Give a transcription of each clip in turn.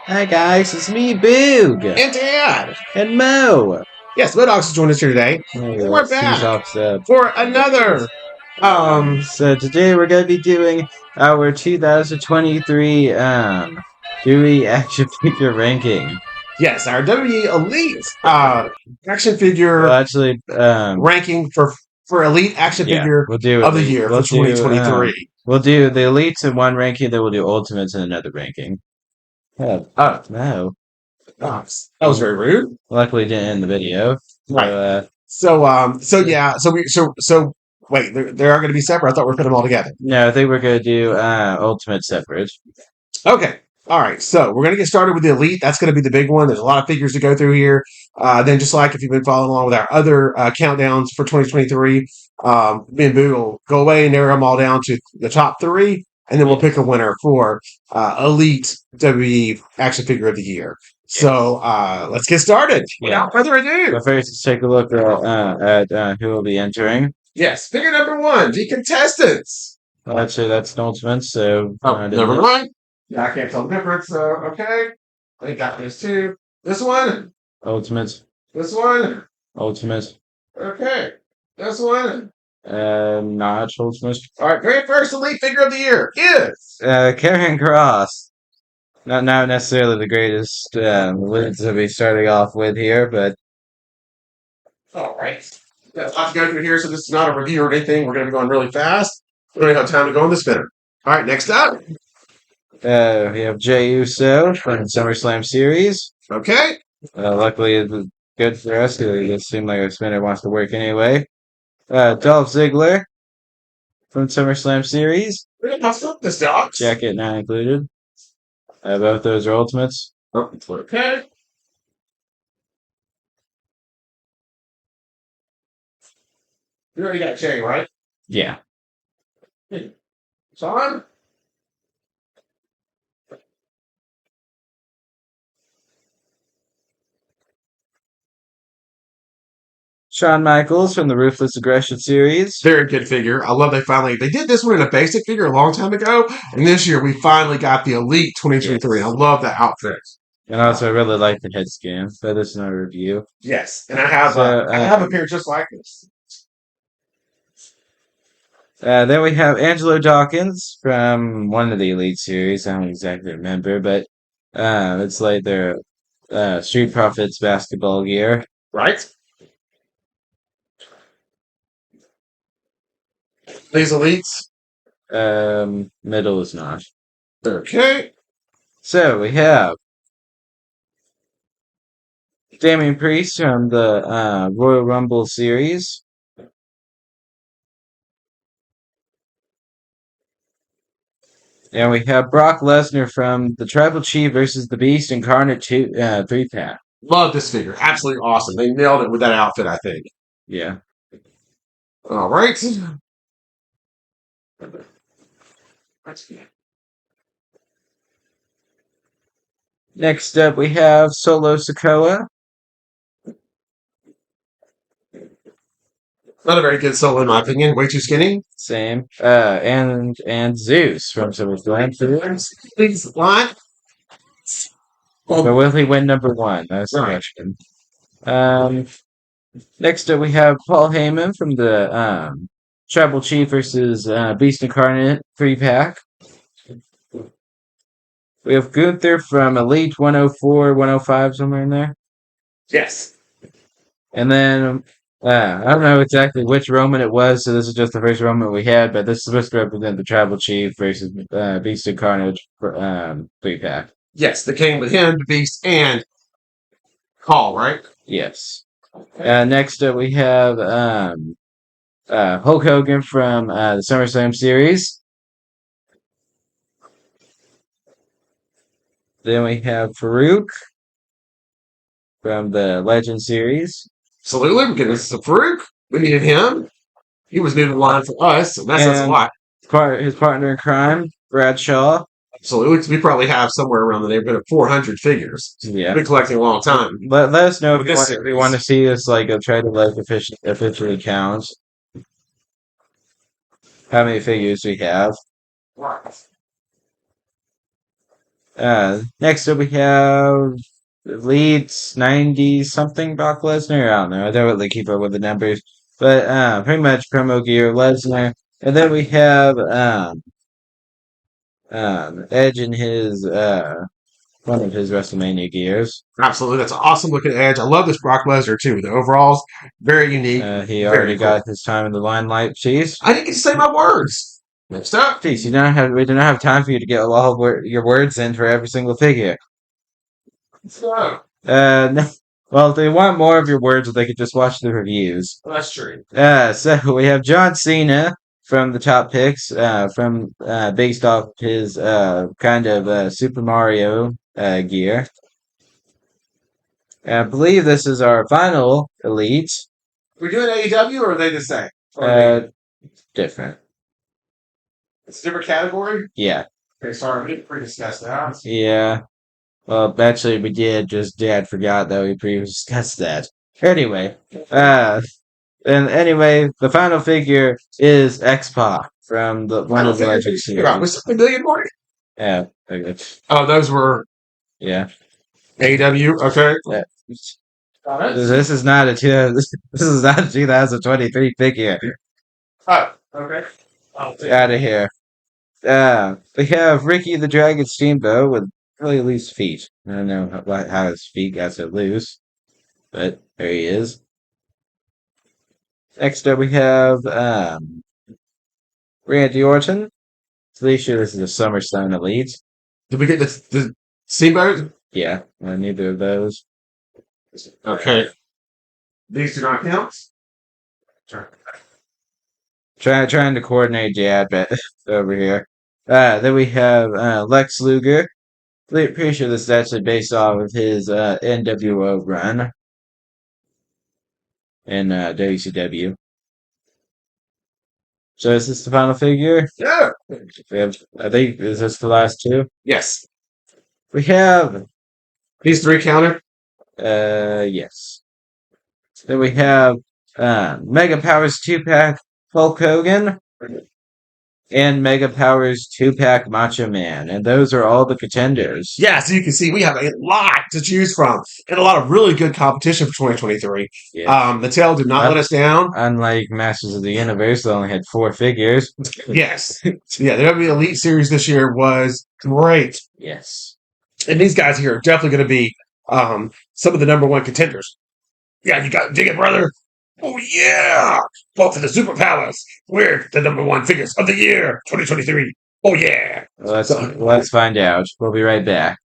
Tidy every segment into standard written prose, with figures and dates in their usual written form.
Hi guys, it's me, Boog, And Dad. and Mo. Yes, Modox has joined us here today. Hey, And we're let's see back what's up. for another So today we're gonna be doing our 2023 Dewey action figure ranking. yes, our WWE Elite action Well, figure actually, ranking for Elite action yeah, figure we'll do of the elite. year for 2023. We'll do the elites in one ranking, then we'll do ultimates in another ranking. Oh, Oh, no. oh, that was very rude. Luckily, didn't end the video. So, Right. So yeah, so wait, they are going to be separate. I thought we were putting them all together. no, I think we're gonna do ultimate separate. Okay. All right. So we're going to get started with the Elite. That's going to be the big one. There's a lot of figures to go through here. Then, just like if you've been following along with our other countdowns for 2023, me and Boo will go away and narrow them all down to the top three. And then we'll pick a winner for Elite WWE Action Figure of the Year. So let's get started. Without further ado. But first, let's take a look at who will be entering. Yes. Figure number one, the contestants. Well, actually, that's an ultimate, so Oh, never mind. Yeah, I can't tell the difference. So, okay. I got this too. This one. ultimate, This one. ultimate, Okay. This one. not ultimate. All right. Very first elite figure of the year is. Karen Cross. Not necessarily the greatest leads to be starting off with here, but All right. Got a lot to go through here, so this is not a review or anything. We're going to be going really fast. We don't have time to go on the spinner. All right. Next up. we have Jey Uso from SummerSlam Series. Okay. Luckily, it was good for us because it seemed like our spinner wants to work anyway. Dolph Ziggler from SummerSlam Series. We're going to toss up this dog. Jacket not included. Both those are ultimates. Oh, okay. You already got Cherry, right? Yeah. Sean? Shawn Michaels from the Ruthless Aggression series. Very good figure. I love they did this one in a basic figure a long time ago, and this year we finally got the Elite 2023. Yes. I love that outfit. And also, I really like the head scan, but this is not a review. Yes, and I have a pair just like this. Then we have Angelo Dawkins from one of the Elite series. I don't exactly remember, but it's like their Street Profits basketball gear. Right? These Elites. Middle is not. Okay. So we have Damian Priest from the Royal Rumble series. And we have Brock Lesnar from the Tribal Chief versus the Beast Incarnate 3-pack. Love this figure. Absolutely awesome. They nailed it with that outfit, I think. Yeah. All right. Next up, we have Solo Sikoa. Not a very good solo, in my opinion. Way too skinny. Same. And Zeus from SummerSlam. Please, line. But will he win number one? That's the Right. question. Um, Next up, we have Paul Heyman from the Tribal Chief versus Beast Incarnate 3-pack. We have Gunther from Elite 104, 105, somewhere in there. Yes. And then, I don't know exactly which Roman it was, so this is just the first Roman we had, but this is supposed to represent the Tribal Chief versus Beast Incarnate 3-pack. Yes, the king with him, the beast, and Call, right? Yes. Next up, we have Hulk Hogan from the SummerSlam series. Then we have Farouk from the Legend series. Absolutely, because this is a Farouk. We needed him. He was new to the line for us, and that says a And lot. his partner in crime, Bradshaw. Absolutely, because we probably have somewhere around the neighborhood of 400 figures. Yeah. We've been collecting a long time. Let us know if With you, this want, if you want to see us try to officially count how many figures we have. Right. Next up we have Elite 90 something Brock Lesnar. I don't know. I don't really keep up with the numbers, but pretty much promo gear Lesnar. And then we have Edge in his one of his WrestleMania gears. Absolutely. That's an awesome looking Edge. I love this Brock Lesnar too. The overalls, very unique. He Very already cool. got his time in the limelight. Jeez. I didn't get to say my words. Next up. Jeez, we do not have time for you to get all of your words in for every single figure. So, No. Well, if they want more of your words, they could just watch the reviews. that's true. So we have John Cena from the top picks, from based off his kind of Super Mario gear. I believe this is our final elite. We're doing AEW or are they the same? Different. It's a different category? Yeah. Okay, sorry, we didn't pre-discuss that. Yeah. Well, actually, we did. Just Dad forgot that we pre-discussed that. Anyway, and anyway, the final figure is X-Pac from the one of the Legend series. Was it a million more? Yeah. Oh, those were Yeah. AEW. Okay. Yeah. This is not a this is not a 2023 figure. Oh, okay. Out of here. We have Ricky the Dragon Steamboat with really loose feet. I don't know how his feet got so loose, but there he is. Next up, we have Randy Orton. Pretty sure this is a SummerSlam Elite. Did we get the Steamboat? Yeah, neither of those. Okay. These do not count. Trying to coordinate Jad over here. Then we have Lex Luger. Pretty sure this is actually based off of his NWO run in WCW. So is this the final figure? Yeah. I think, is this the last two? Yes. We have These three counted? yes. Then we have Mega Powers 2-pack Hulk Hogan and Mega Powers 2-pack Macho Man. And those are all the contenders. Yeah, so you can see we have a lot to choose from and a lot of really good competition for 2023. Yeah. Mattel did not let us down. Unlike Masters of the Universe, they only had 4 figures. Yes. Yeah, the WWE Elite Series this year was great. Yes. And these guys here are definitely going to be some of the number one contenders. Yeah, you got dig it, brother. Oh, yeah. Vote for the Super Palace. We're the number one figures of the year, 2023. Oh, yeah. Let's find out. We'll be right back.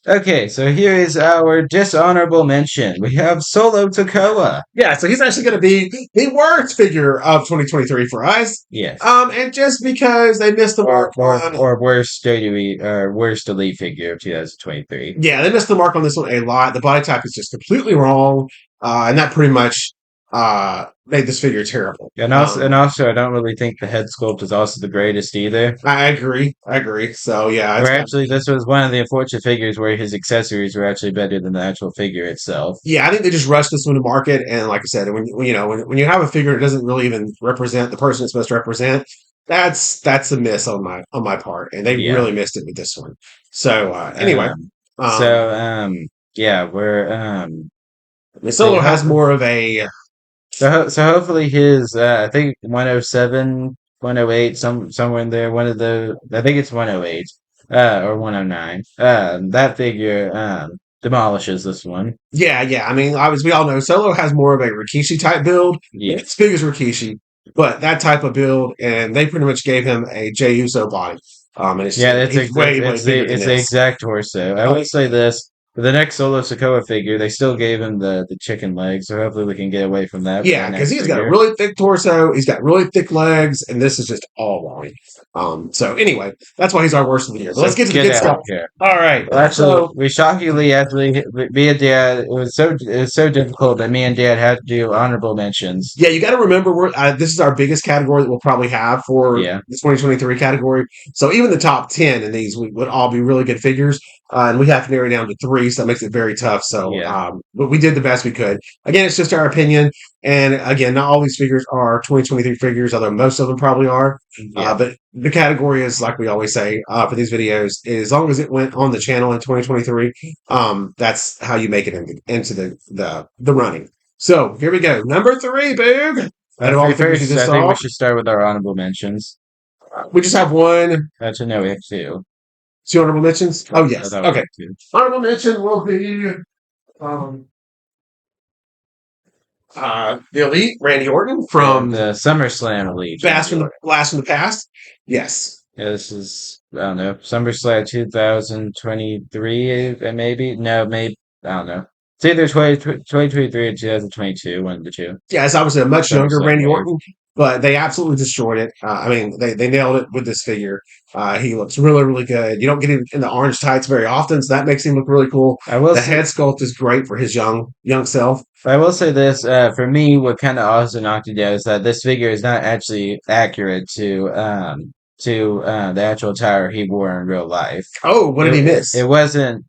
Okay, so here is our dishonorable mention. We have Solo Sokoa. Yeah, so he's actually going to be the worst figure of 2023 for us. Yes. And just because they missed the mark on... Or worst WWE, or worst elite figure of 2023. Yeah, they missed the mark on this one a lot. The body type is just completely wrong. And that pretty much made this figure terrible. And also, I don't really think the head sculpt is also the greatest either. I agree. So, yeah. Actually, this was one of the unfortunate figures where his accessories were actually better than the actual figure itself. Yeah, I think they just rushed this one to market. And like I said, when you have a figure that doesn't really even represent the person it's supposed to represent, that's a miss on my part. And they really missed it with this one. So, anyway. Yeah, we're... Solo has more of a... So hopefully his I think 107, 108, somewhere in there. I think it's 108 or 109. That figure demolishes this one. Yeah. I mean, obviously we all know Solo has more of a Rikishi type build. Yeah, it's big as Rikishi, but that type of build, and they pretty much gave him a Jey Uso body. And it's the exact torso. I will say this. For the next Solo Sokoa figure, they still gave him the chicken legs, so hopefully we can get away from that. Yeah, because he's got a really thick torso, he's got really thick legs, and this is just all wrong. So anyway, that's why he's our worst of the year. But let's get to the good stuff here. All right. Well, actually, we shockingly, me and Dad, it was so difficult that me and Dad had to do honorable mentions. Yeah, you got to remember this is our biggest category that we'll probably have for the 2023 category. So even the top 10 in these would all be really good figures. and we have to narrow it down to 3, so that makes it very tough. So, Yeah. but we did the best we could. Again, it's just our opinion, and again, not all these figures are 2023 figures, although most of them probably are. Yeah. But the category is, like we always say for these videos, as long as it went on the channel in 2023, that's how you make it into the running. So here we go, number 3, Boog. Out of all the figures you First, just I think saw, we should start with our honorable mentions. we just have one. Actually, no, we have two. 2 honorable mentions. Oh I yes, thought we okay. had two. Honorable mention will be um, the Elite, Randy Orton from The SummerSlam Elite. Blast from the Past. Yes. Yeah, this is, I don't know, SummerSlam 2023, maybe? No, maybe, I don't know. It's either 2023 or 2022, one of the two. Yeah, it's obviously a much younger SummerSlam Randy wave. Orton, but they absolutely destroyed it. I mean, they nailed it with this figure. He looks really, really good. You don't get him in the orange tights very often, so that makes him look really cool. I will The say, head sculpt is great for his young self. I will say this, for me, what kind of also knocked it down is that this figure is not actually accurate to the actual attire he wore in real life. Oh, what did he miss? It wasn't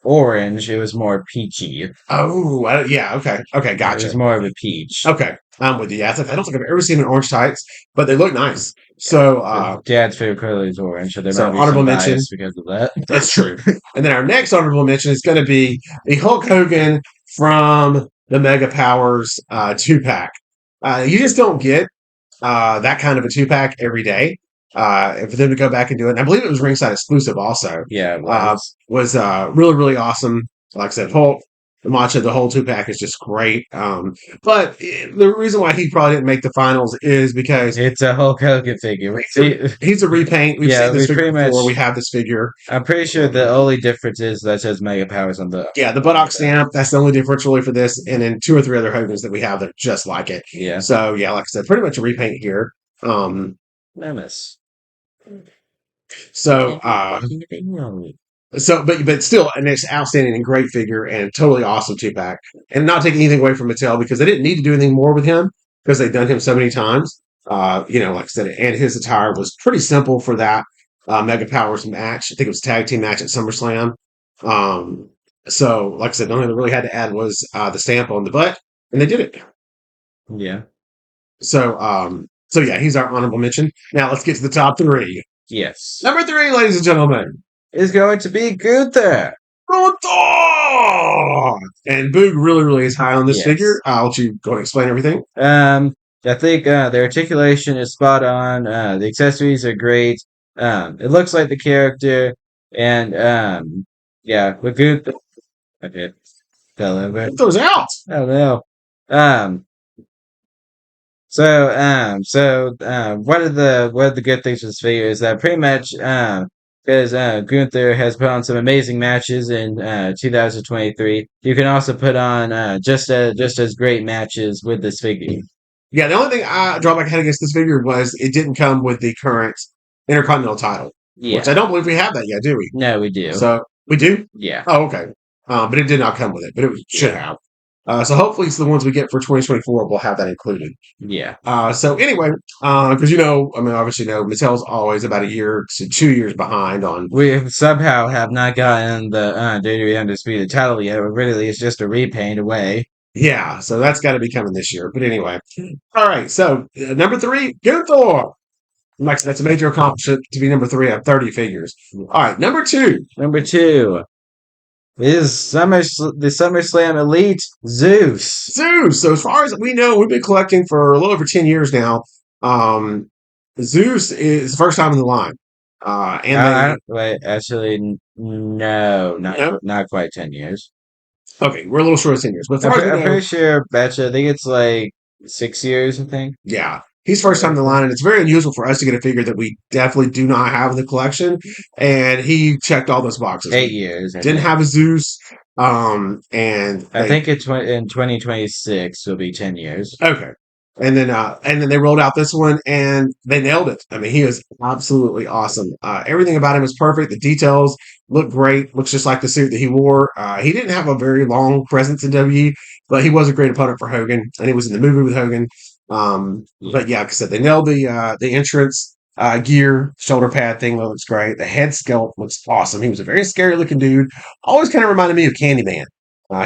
orange, it was more peachy. Oh, yeah, okay. Okay, It gotcha. was more of a peach. Okay, I'm with you. Yeah, I don't think I've ever seen an orange tights, but they look nice. So, Dad's favorite color is orange, so there so might be honorable some mention. bias because of that. That's true. And then our next honorable mention is going to be the Hulk Hogan from the Mega Powers 2-pack. You just don't get that kind of a 2-pack every day. And for them to go back and do it, and I believe it was ringside exclusive also. Yeah, it was. Was really, really awesome. Like I said, Hulk, the Macho, the whole 2-pack is just great. But the reason why he probably didn't make the finals is because It's a Hulk Hogan figure. he's a repaint. We've Yeah, seen this we figure pretty before. much- We have this figure. I'm pretty sure the only difference is that says Mega Powers on the. Yeah, the buttock stamp. That's the only difference really for this, and then 2 or 3 other Hogans that we have that are just like it. Yeah. So yeah, like I said, pretty much a repaint here. Menace. So but still, and it's outstanding and great figure and totally awesome 2-pack. And not taking anything away from Mattel because they didn't need to do anything more with him because they've done him so many times. Like I said, and his attire was pretty simple for that Mega Powers match. I think it was a tag team match at SummerSlam. So like I said, the only thing they really had to add was the stamp on the butt, and they did it. Yeah. So yeah, he's our honorable mention. Now let's get to the top 3. Yes. Number 3, ladies and gentlemen, Is going to be Gunther. Gunther! And Boog really, really is high on this Yes. figure. I'll let you go and explain everything. I think the articulation is spot on. The accessories are great. It looks like the character, and yeah, with Gunther. Okay, fell over. Gunther's out! I don't know. One of the good things with this figure is that pretty much because Gunther has put on some amazing matches in 2023. You can also put on just as great matches with this figure. Yeah, the only thing drawback I had against this figure was it didn't come with the current Intercontinental title, Yeah, which I don't believe we have that yet, do we? no, we do. So we do? Yeah, Oh, okay. But it did not come with it, but it should have. So hopefully it's the ones we get for 2024 will have that included. yeah, So anyway, because obviously Mattel's always about a year to 2 years behind on. we somehow have not gotten the WWE Undisputed title yet. But really, it's just a repaint away. Yeah, so that's got to be coming this year. But anyway, all right. So number 3, Gunther. Like I said, that's a major accomplishment to be number 3 out of 30 figures. All right, number 2. Number 2 is the SummerSlam Elite Zeus. Zeus. So as far as we know, we've been collecting for a little over 10 years now. Zeus is the first time in the line. Wait, actually, no, not quite 10 years. Okay, we're a little short of 10 years. But as I'm, far as we I'm know, pretty sure, Betcha, I think it's like 6 years, I think. yeah, he's first time in the line, and it's very unusual for us to get a figure that we definitely do not have in the collection. And he checked all those boxes. 8 years. I Didn't think. have a Zeus. And I think it's in 2026 will be 10 years. okay. And then they rolled out this one and they nailed it. I mean, he is absolutely awesome. Everything about him is perfect. The details look great. Looks just like the suit that he wore. He didn't have a very long presence in WWE, but he was a great opponent for Hogan, and he was in the movie with Hogan. But yeah, like I said, they nailed the entrance. gear, shoulder pad thing looks great. The head sculpt looks awesome. He was a very scary looking dude. Always kind of reminded me of Candyman.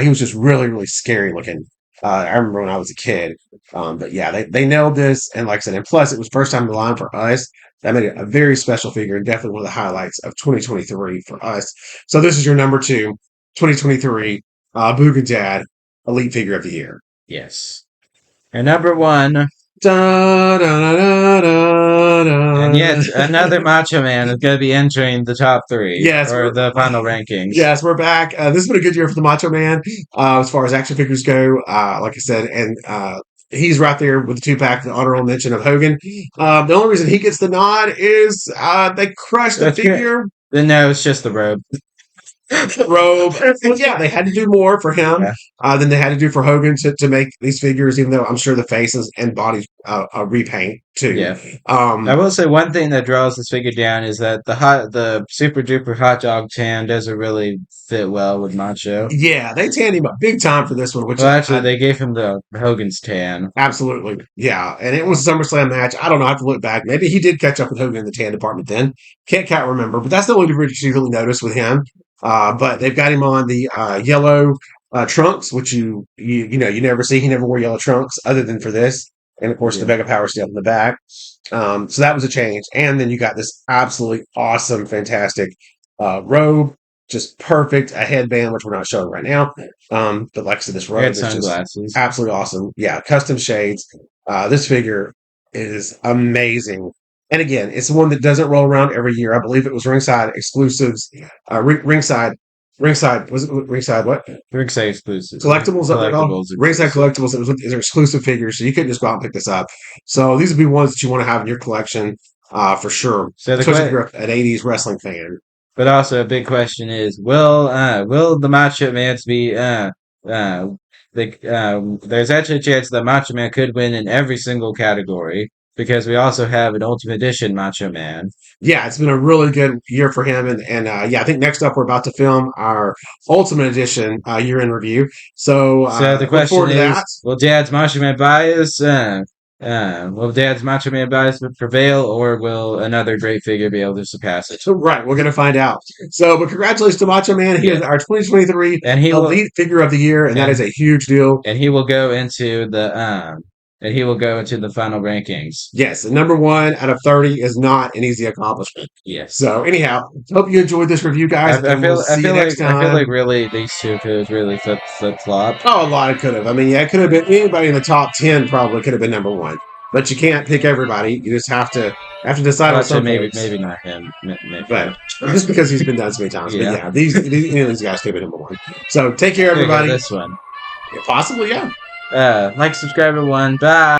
He was just really, really scary looking. I remember when I was a kid. But yeah, they nailed this. And like I said, and plus it was first time in the line for us. That made it a very special figure and definitely one of the highlights of 2023 for us. So this is your number 2, 2023 Boogan Dad Elite Figure of the Year. Yes. And number 1, Da, da, da, da, da, and yet another Macho Man is going to be entering the top 3 yes, or the final rankings. Yes, we're back. This has been a good year for the Macho Man as far as action figures go. Like I said, and he's right there with the 2-pack, the honorable mention of Hogan. The only reason he gets the nod is they crushed the figure. No, it's just the robe. Robe. And yeah, they had to do more for him than they had to do for Hogan to make these figures, even though I'm sure the faces and bodies repaint too. Yeah. I will say one thing that draws this figure down is that the super duper hot dog tan doesn't really fit well with Macho. Yeah, they tanned him up big time for this one. Which actually, they gave him the Hogan's tan. Absolutely, yeah, and it was a SummerSlam match. I don't know. I have to look back. Maybe he did catch up with Hogan in the tan department then. Can't remember, but that's the only difference you really notice with him. But they've got him on the yellow trunks, which you never see. He never wore yellow trunks other than for this, and of course the Mega Power Steel in the back. So that was a change. And then you got this absolutely awesome, fantastic robe, just perfect. A headband, which we're not showing right now. But like I said, this robe is just absolutely awesome. Yeah, custom shades. This figure is amazing. And again, it's one that doesn't roll around every year. I believe it was ringside exclusives. Ringside was it ringside what? Ringside exclusives. Collectibles. Ringside collectibles. It was these are exclusive figures, so you couldn't just go out and pick this up. So these would be ones that you want to have in your collection for sure. So especially if you're an '80s wrestling fan. But also a big question is, will the Macho Man be there's actually a chance that Macho Man could win in every single category because we also have an Ultimate Edition Macho Man. Yeah, it's been a really good year for him, and yeah, I think next up we're about to film our Ultimate Edition year-end review. So the question is, will Dad's Macho Man bias? Will Dad's Macho Man bias prevail, or will another great figure be able to surpass it? Right, we're going to find out. So, but congratulations to Macho Man. He is our 2023 Elite Figure of the Year, and that is a huge deal. And he will go into the final rankings. Yes, and number 1 out of 30 is not an easy accomplishment. Yes. So anyhow, hope you enjoyed this review, guys. I feel like really these two could have really flip flop. Oh, a lot of could have. I mean, yeah, it could have been anybody in the top 10. Probably could have been number 1, but you can't pick everybody. You just have to decide on some. Maybe not him. But just because he's been done so many times. Yeah. But yeah, these guys could have been number 1. So take care, everybody. This one, Possibly, yeah. Like, subscribe, everyone. Bye.